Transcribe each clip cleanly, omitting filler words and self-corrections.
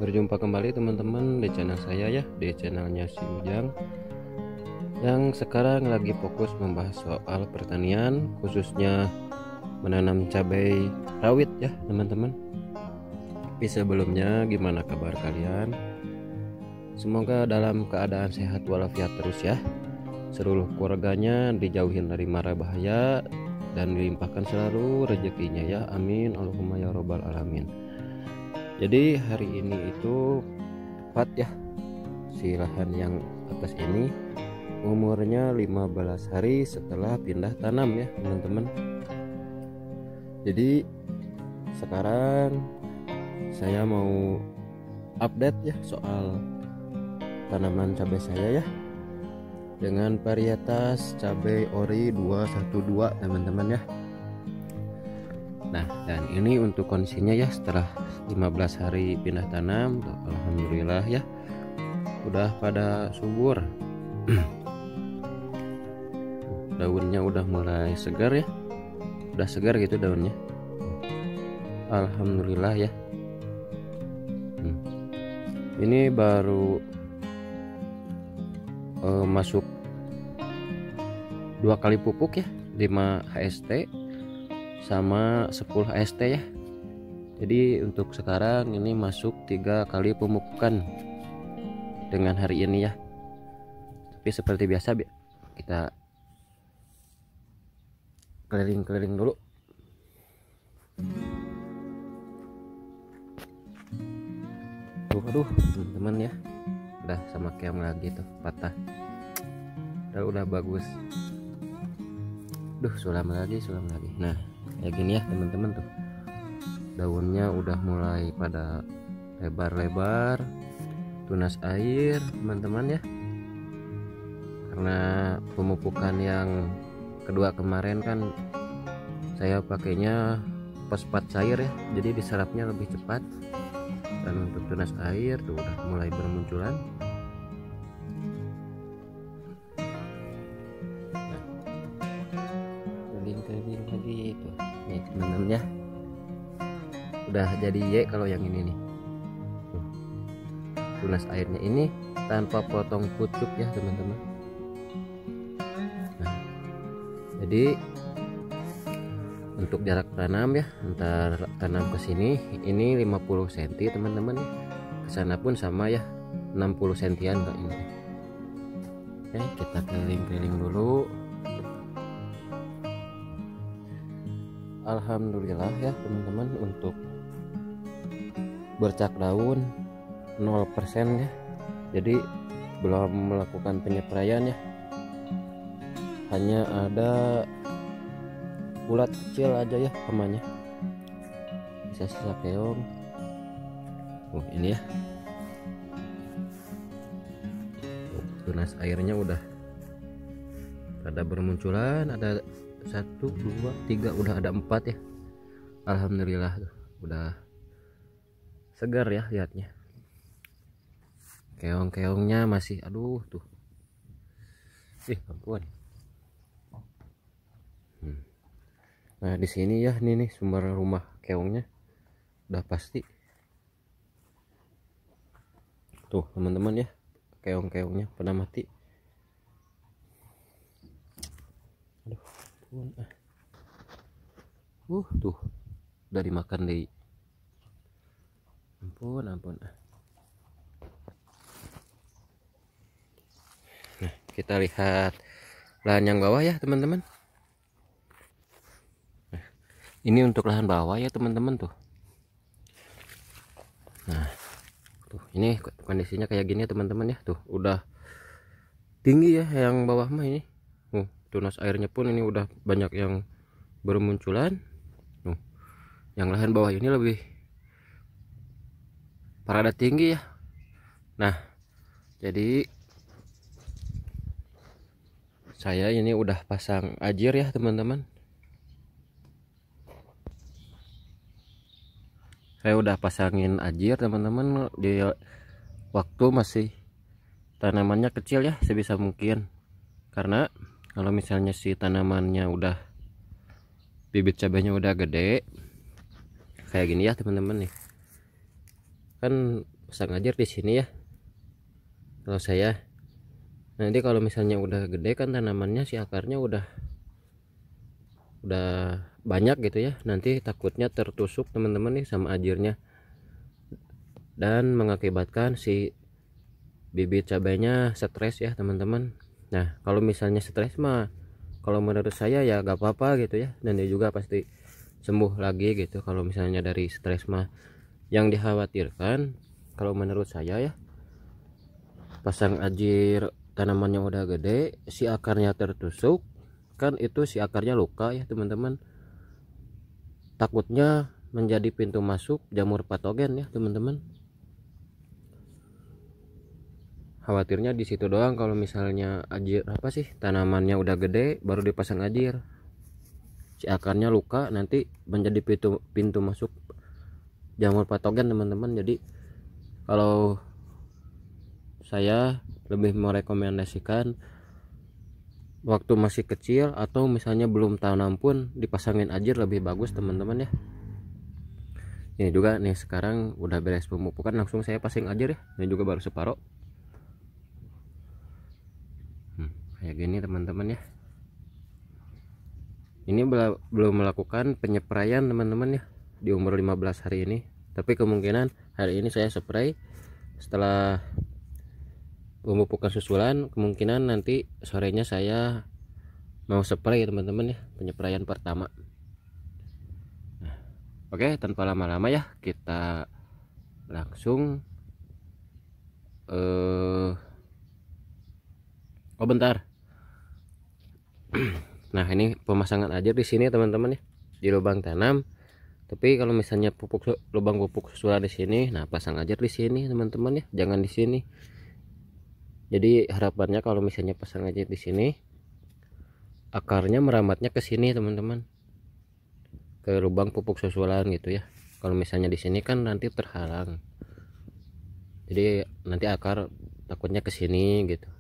Berjumpa kembali teman-teman di channel saya ya, di channelnya si Ujang, yang sekarang lagi fokus membahas soal pertanian, khususnya menanam cabai rawit ya teman-teman. Tapi sebelumnya, gimana kabar kalian? Semoga dalam keadaan sehat walafiat terus ya. Seluruh keluarganya dijauhin dari mara bahaya dan dilimpahkan selalu rezekinya ya, amin Allahumma ya robbal alamin. Jadi hari ini itu tepat ya, si lahan yang atas ini umurnya 15 hari setelah pindah tanam ya teman-teman. Jadi sekarang saya mau update ya soal tanaman cabai saya ya, dengan varietas cabai ori 212 teman-teman ya. Nah, dan ini untuk kondisinya ya setelah 15 hari pindah tanam tuh, alhamdulillah ya udah pada subur. Daunnya udah mulai segar ya, udah segar gitu daunnya, alhamdulillah ya. Ini baru masuk 2 kali pupuk ya, 5 HST sama 10 HST ya. Jadi untuk sekarang ini masuk 3 kali pemupukan dengan hari ini ya. Tapi seperti biasa kita keliling-keliling dulu. Aduh teman-teman ya, udah sama keong lagi tuh, patah. Udah bagus. Sulam lagi. Nah kayak gini ya teman-teman tuh, daunnya udah mulai pada lebar-lebar, tunas air teman-teman ya. Karena pemupukan yang kedua kemarin kan saya pakainya fosfat cair ya, jadi diserapnya lebih cepat. Dan untuk tunas air tuh udah mulai bermunculan. Keliling lagi tuh nih teman-teman ya, udah jadi Y kalau yang ini nih. Tunas airnya ini tanpa potong pucuk ya teman-teman. Nah, jadi untuk jarak tanam ya, antar tanam ke sini ini 50 cm teman-teman ya. Kesana pun sama ya, 60 cm kak ini. Oke, kita keliling-keliling dulu. Alhamdulillah ya teman-teman, untuk bercak daun 0% ya. Jadi belum melakukan penyepraian ya, hanya ada ulat kecil aja ya hamanya, sisa-sisa keong. Ini ya, tunas airnya udah pada bermunculan, ada 1, 2, 3, udah ada 4 ya, alhamdulillah tuh, udah segar ya lihatnya. Keong-keongnya masih aduh tuh, ampun. Nah di sini ya, ini nih sumber rumah keongnya udah pasti tuh teman-teman ya, keong-keongnya pada mati. Aduh tuh udah dimakan deh, ampun. Nah kita lihat lahan yang bawah ya teman-teman. Ini untuk lahan bawah ya teman-teman tuh. Nah tuh ini kondisinya kayak gini ya teman-teman ya, tuh udah tinggi ya yang bawah mah ini. Tunas airnya pun ini udah banyak yang bermunculan. Yang lahan bawah ini lebih parada tinggi ya. Nah jadi saya ini udah pasang ajir ya teman-teman. Saya udah pasangin ajir teman-teman di waktu masih tanamannya kecil ya, sebisa mungkin. Karena kalau misalnya si tanamannya udah, bibit cabainya udah gede kayak gini ya teman-teman nih, kan pasang ajir di sini ya kalau saya. Nanti kalau misalnya udah gede kan tanamannya si akarnya udah banyak gitu ya, nanti takutnya tertusuk teman-teman nih sama ajirnya dan mengakibatkan si bibit cabainya stres ya teman-teman. Nah kalau misalnya stres mah kalau menurut saya ya gak apa-apa gitu ya, dan dia juga pasti sembuh lagi gitu kalau misalnya dari stres mah. Yang dikhawatirkan kalau menurut saya ya, pasang ajir tanamannya udah gede si akarnya tertusuk kan, itu si akarnya luka ya teman-teman, takutnya menjadi pintu masuk jamur patogen ya teman-teman. Khawatirnya di situ doang, kalau misalnya ajir apa sih tanamannya udah gede baru dipasang ajir, si akarnya luka nanti menjadi pintu masuk jamur patogen teman-teman. Jadi kalau saya lebih merekomendasikan waktu masih kecil atau misalnya belum tanam pun dipasangin ajir lebih bagus teman-teman ya. Ini juga nih sekarang udah beres pemupukan, langsung saya pasang ajir ya, ini juga baru separuh. Kayak gini teman-teman ya. Ini belum melakukan penyepraian teman-teman ya di umur 15 hari ini, tapi kemungkinan hari ini saya spray. Setelah pemupukan susulan kemungkinan nanti sorenya saya mau spray teman-teman ya, penyepraian pertama. Nah, oke, tanpa lama-lama ya kita langsung oh bentar. Nah ini pemasangan aja di sini teman-teman ya, di lubang tanam. Tapi kalau misalnya lubang pupuk susulan di sini, nah pasang aja di sini teman-teman ya, jangan di sini. Jadi harapannya kalau misalnya pasang aja di sini, akarnya merambatnya ke sini teman-teman, ke lubang pupuk susulan gitu ya. Kalau misalnya di sini kan nanti terhalang, jadi nanti akar takutnya ke sini gitu,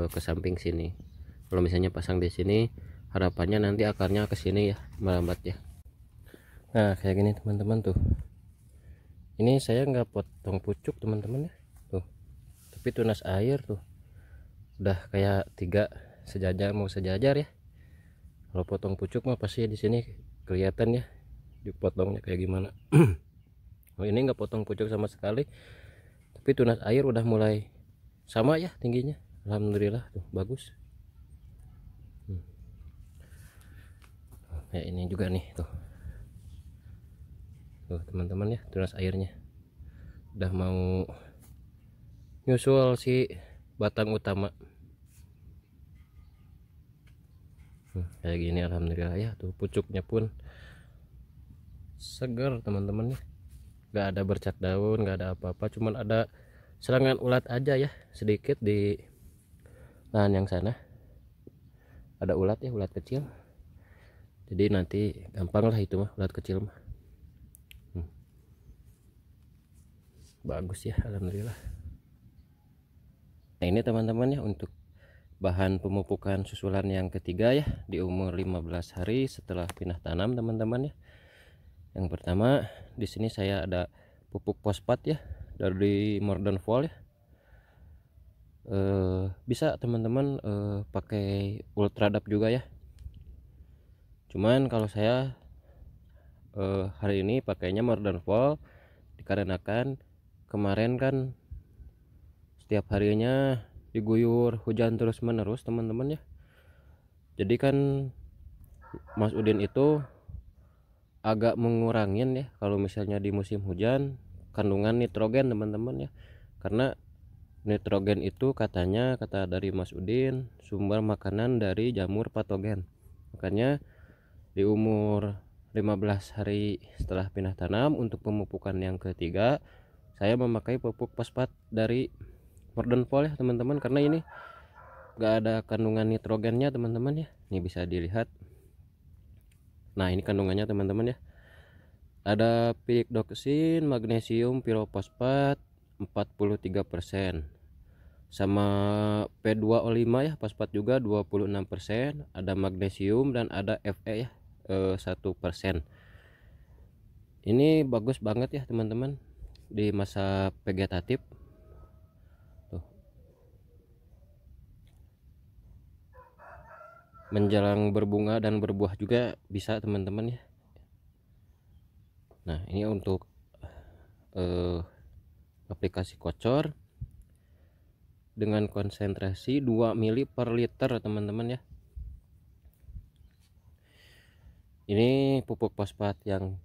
ke samping sini. Kalau misalnya pasang di sini, harapannya nanti akarnya ke sini ya, merambat ya. Nah kayak gini teman-teman tuh. Ini saya nggak potong pucuk teman-teman ya, tuh. Tapi tunas air tuh udah kayak 3 sejajar, mau sejajar ya. Kalau potong pucuk mah pasti di sini kelihatan ya dipotongnya kayak gimana. Oh, ini nggak potong pucuk sama sekali, tapi tunas air udah mulai sama ya tingginya. Alhamdulillah tuh bagus. Kayak ini juga nih tuh teman-teman ya, tunas airnya udah mau nyusul si batang utama. Kayak gini alhamdulillah ya, tuh pucuknya pun segar teman-teman ya, nggak ada bercak daun, nggak ada apa-apa, cuman ada serangan ulat aja ya sedikit di lahan yang sana, ada ulat ya, ulat kecil. Jadi nanti gampang lah itu mah, ulat kecil mah. Bagus ya alhamdulillah. Nah ini teman-teman ya, untuk bahan pemupukan susulan yang ketiga ya di umur 15 hari setelah pindah tanam teman-teman ya. Yang pertama di sini saya ada pupuk fosfat ya dari Modern Fall ya. Bisa teman-teman pakai Ultradap juga ya. Cuman kalau saya hari ini pakainya Modern Fall dikarenakan kemarin kan setiap harinya diguyur hujan terus menerus teman-teman ya. Jadi kan Mas Udin itu agak mengurangin ya kalau misalnya di musim hujan kandungan nitrogen teman-teman ya, karena nitrogen itu katanya, kata dari Mas Udin, sumber makanan dari jamur patogen. Makanya di umur 15 hari setelah pindah tanam untuk pemupukan yang ketiga saya memakai pupuk fosfat dari Modern Fall ya teman-teman, karena ini gak ada kandungan nitrogennya teman-teman ya. Ini bisa dilihat. Nah ini kandungannya teman-teman ya, ada pyridoxine, magnesium, pirofosfat 43%, sama P2O5 ya, fosfat juga 26%, ada magnesium dan ada Fe ya 1%. Ini bagus banget ya teman-teman. di masa vegetatif. Tuh. Menjelang berbunga dan berbuah juga bisa teman-teman ya. Nah, ini untuk aplikasi kocor dengan konsentrasi 2 mili per liter teman-teman ya. Ini pupuk fosfat yang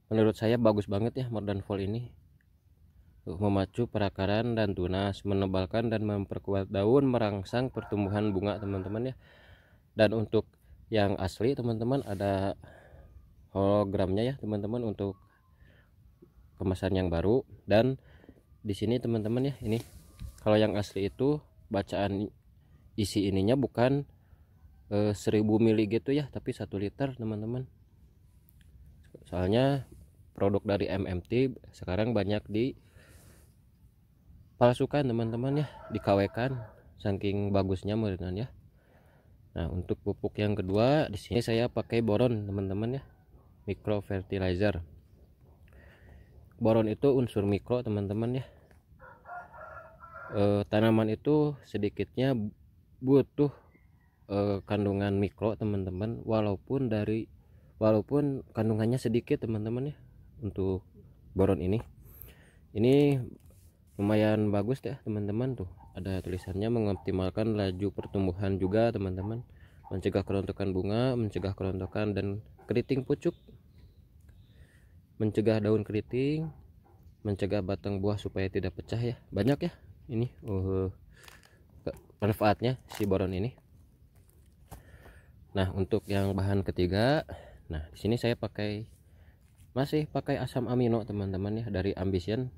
menurut saya bagus banget ya, Modern Volt ini. Memacu perakaran dan tunas, menebalkan dan memperkuat daun, merangsang pertumbuhan bunga teman-teman ya. Dan untuk yang asli teman-teman ada hologramnya ya teman-teman untuk kemasan yang baru. Dan di sini teman-teman ya, ini kalau yang asli itu bacaan isi ininya bukan 1000 mili gitu ya, tapi 1 liter teman-teman. Soalnya produk dari MMT sekarang banyak dipalsukan teman-teman ya, dikawekan saking bagusnya meureunnan ya. Nah, untuk pupuk yang kedua di sini saya pakai boron teman-teman ya, micro fertilizer. Boron itu unsur mikro teman-teman ya. Tanaman itu sedikitnya butuh kandungan mikro teman-teman, walaupun kandungannya sedikit teman-teman ya. Untuk boron ini lumayan bagus ya teman-teman. Tuh ada tulisannya mengoptimalkan laju pertumbuhan juga teman-teman, mencegah kerontokan bunga, mencegah kerontokan dan keriting pucuk, mencegah daun keriting, mencegah batang buah supaya tidak pecah ya. Banyak ya ini manfaatnya si boron ini. Nah, untuk yang bahan ketiga, nah di sini saya masih pakai asam amino teman-teman ya, dari Ambition,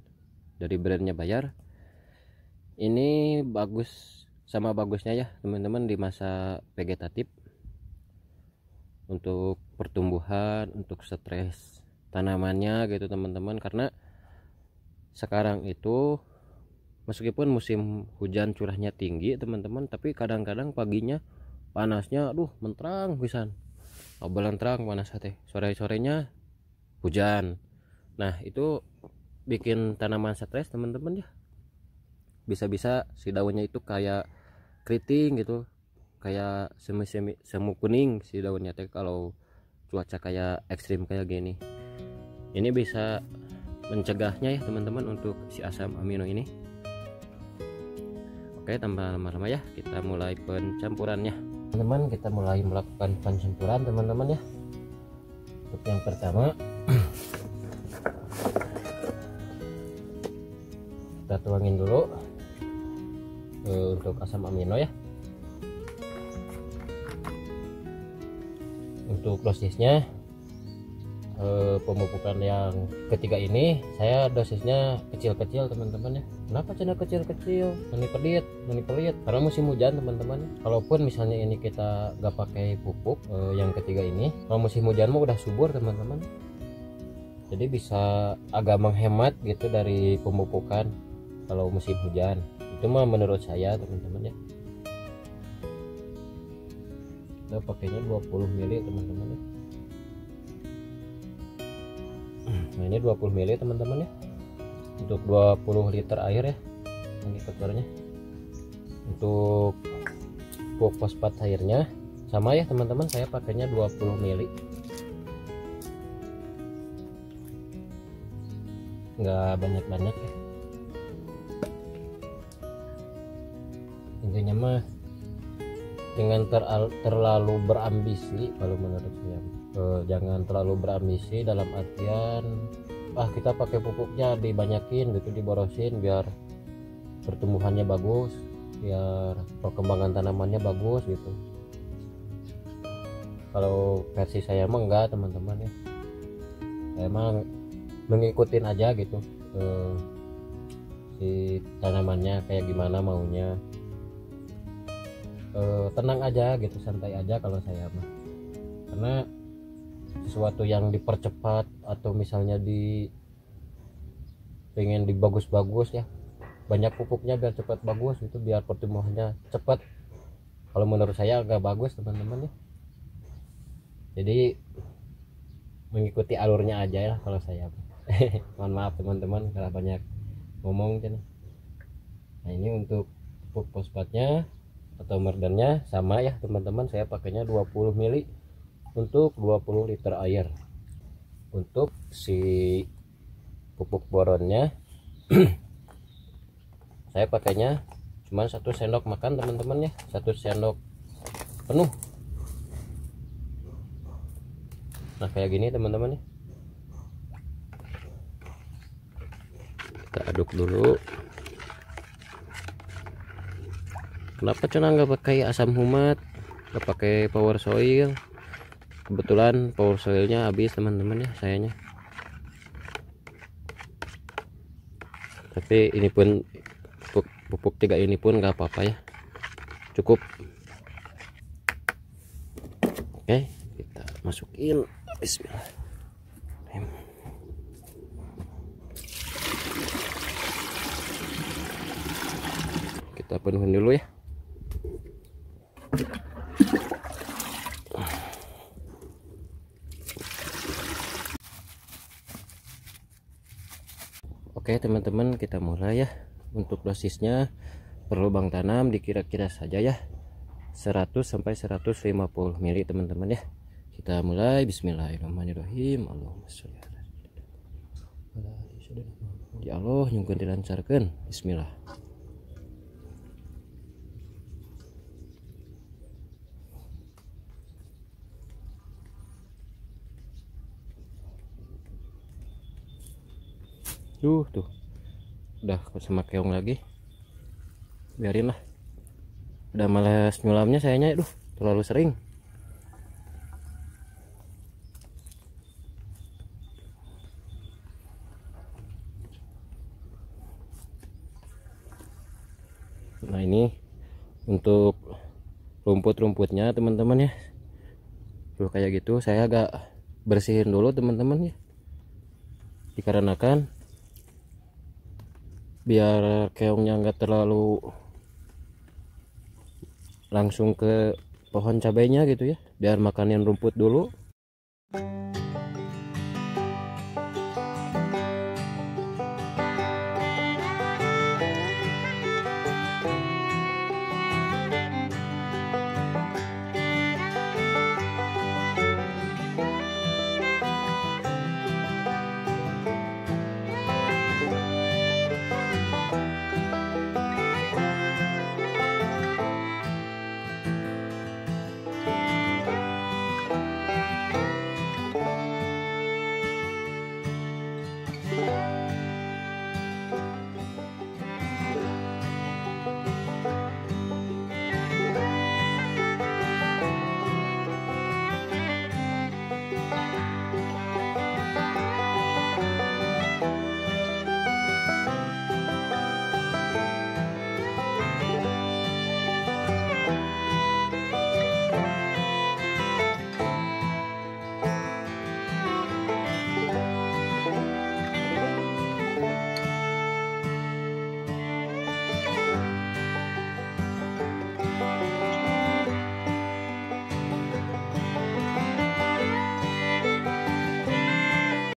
dari brandnya Bayer. Ini bagus, sama bagusnya ya teman-teman di masa vegetatif, untuk pertumbuhan, untuk stres tanamannya gitu teman-teman. Karena sekarang itu meskipun musim hujan curahnya tinggi teman-teman, tapi kadang-kadang paginya panasnya aduh menterang pisan, obalan terang panas teh, sore-sorenya hujan. Nah, itu bikin tanaman stres teman-teman ya. Bisa-bisa si daunnya itu kayak keriting gitu, kayak semu kuning si daunnya teh kalau cuaca kayak ekstrim kayak gini. Ini bisa mencegahnya ya teman-teman untuk si asam amino ini. Oke, tanpa lama-lama ya, kita mulai pencampurannya teman-teman. Kita mulai melakukan pencampuran teman-teman ya. Untuk yang pertama kita tuangin dulu untuk asam amino ya. Untuk dosisnya pemupukan yang ketiga ini saya dosisnya kecil-kecil teman-teman ya. Kenapa cina kecil-kecil? Mani pelit karena musim hujan teman-teman. Kalaupun misalnya ini kita gak pakai pupuk yang ketiga ini, kalau musim hujan mah udah subur teman-teman, jadi bisa agak menghemat gitu dari pemupukan kalau musim hujan. Itu mah menurut saya teman-teman ya. Kita pakainya 20 mili teman-teman ya. Nah, ini 20 mili teman-teman ya, untuk 20 liter air ya ini kotornya. Untuk pupuk fosfat airnya sama ya teman-teman, saya pakainya 20 mili, nggak banyak-banyak ya. Intinya mah jangan terlalu berambisi kalau menurut saya. Jangan terlalu berambisi dalam artian kita pakai pupuknya dibanyakin gitu, diborosin biar pertumbuhannya bagus, biar perkembangan tanamannya bagus gitu. Kalau versi saya mah enggak teman-teman ya, saya emang mengikutin aja gitu si tanamannya kayak gimana maunya. Tenang aja gitu, santai aja kalau saya mah. Karena sesuatu yang dipercepat atau misalnya pengen dibagus-bagus ya, banyak pupuknya biar cepat bagus itu, biar pertumbuhannya cepat. Kalau menurut saya agak bagus teman-teman ya. Jadi mengikuti alurnya aja ya kalau saya. Mohon maaf teman-teman kalau banyak ngomong kan. Nah ini untuk pupuk fosfatnya atau merdannya sama ya teman-teman, saya pakainya 20 mili untuk 20 liter air. Untuk si pupuk boronnya saya pakainya cuma 1 sendok makan teman-teman ya, 1 sendok penuh. Nah kayak gini teman-teman ya, kita aduk dulu. Kenapa cina nggak pakai asam humat, nggak pakai power soil? Kebetulan power soilnya habis teman-teman ya sayanya. Tapi ini pun pupuk 3 ini pun nggak apa-apa ya, cukup. Oke, kita masukin. Bismillah. Kita penuhin dulu ya. Oke teman-teman, kita mulai ya. Untuk dosisnya per lubang tanam dikira-kira saja ya, 100 sampai 150 mili teman-teman ya. Kita mulai. Bismillahirrahmanirrahim. Allahumma sholli ala ya Allah, nyungkeun dilancarkeun. Bismillah. Tuh udah sama keong lagi, biarin lah, udah malas nyulamnya sayanya. Terlalu sering. Nah ini untuk rumput-rumputnya teman-teman ya, tuh kayak gitu saya agak bersihin dulu teman-teman ya, dikarenakan biar keongnya nggak terlalu langsung ke pohon cabainya gitu ya, biar makanin rumput dulu.